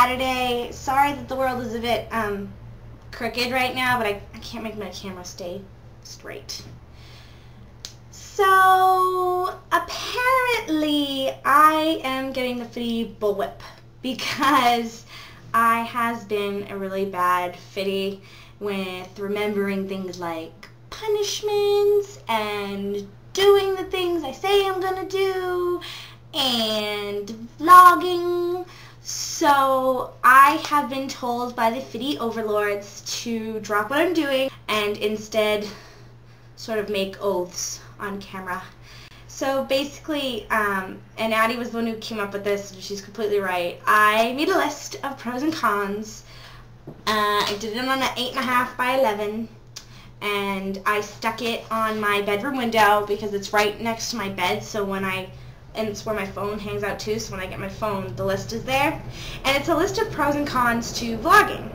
Saturday. Sorry that the world is a bit crooked right now, but I can't make my camera stay straight. So apparently I am getting the fitty bullwhip because I has been a really bad fitty with remembering things like punishments and doing the things I say I'm gonna do and vlogging. So I have been told by the fitty overlords to drop what I'm doing and instead sort of make oaths on camera. So basically, and Addie was the one who came up with this, and she's completely right. I made a list of pros and cons. I did it on an 8.5 by 11, and I stuck it on my bedroom window because it's right next to my bed, so and it's where my phone hangs out too, so when I get my phone, the list is there. And it's a list of pros and cons to vlogging.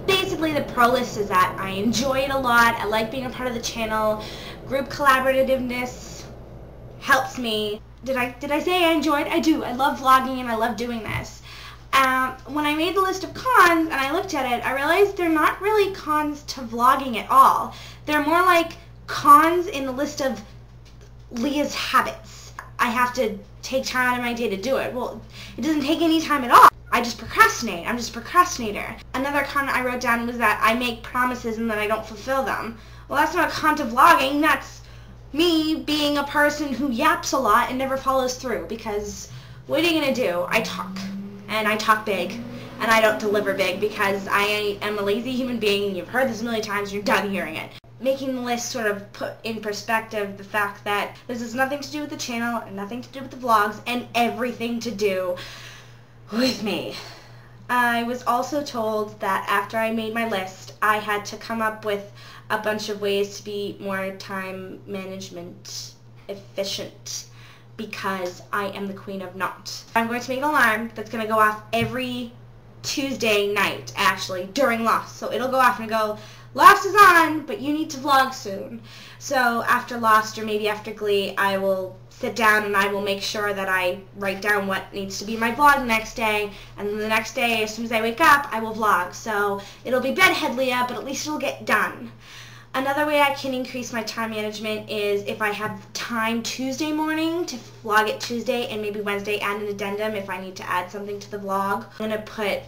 Basically, the pro list is that I enjoy it a lot, I like being a part of the channel, group collaborativeness helps me. Did I say I enjoyed? I do. I love vlogging and I love doing this. When I made the list of cons and I looked at it, I realized they're not really cons to vlogging at all. They're more like cons in the list of Leah's habits. I have to take time out of my day to do it. Well, it doesn't take any time at all. I just procrastinate. I'm just a procrastinator. Another con I wrote down was that I make promises and then I don't fulfill them. Well, that's not a con to vlogging. That's me being a person who yaps a lot and never follows through, because what are you going to do? I talk, and I talk big, and I don't deliver big because I am a lazy human being. You've heard this a million times. You're done hearing it. Making the list sort of put in perspective the fact that this has nothing to do with the channel and nothing to do with the vlogs and everything to do with me. I was also told that after I made my list, I had to come up with a bunch of ways to be more time management efficient because I am the queen of not. I'm going to make an alarm that's going to go off every Tuesday night, actually, during Lost. So it'll go off and go, Lost is on, but you need to vlog soon. So after Lost, or maybe after Glee, I will sit down and I will make sure that I write down what needs to be my vlog the next day, and then the next day, as soon as I wake up, I will vlog. So it'll be bedhead Leah, but at least it'll get done. Another way I can increase my time management is if I have time Tuesday morning to vlog it Tuesday, and maybe Wednesday add an addendum if I need to add something to the vlog. I'm going to put,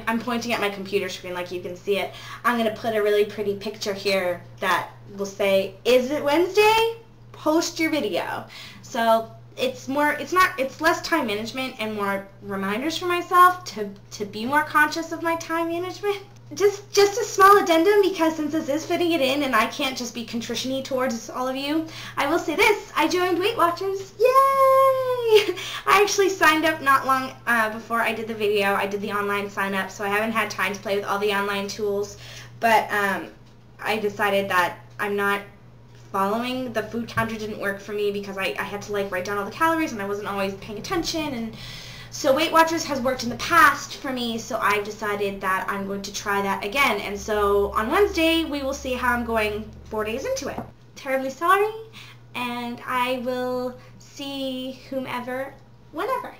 I'm pointing at my computer screen like you can see it. I'm going to put a really pretty picture here that will say, is it Wednesday? Post your video. So it's less time management and more reminders for myself to be more conscious of my time management. Just a small addendum, because since this is fitting it in and I can't just be contrition-y towards all of you, I will say this: I joined Weight Watchers. Yay! I actually signed up not long before I did the video. I did the online sign up, so I haven't had time to play with all the online tools, but I decided that I'm not following the food counter. Didn't work for me because I had to write down all the calories and I wasn't always paying attention, and so Weight Watchers has worked in the past for me, so I've decided that I'm going to try that again. And so on Wednesday, we will see how I'm going 4 days into it. Terribly sorry, and I will see whomever, whenever.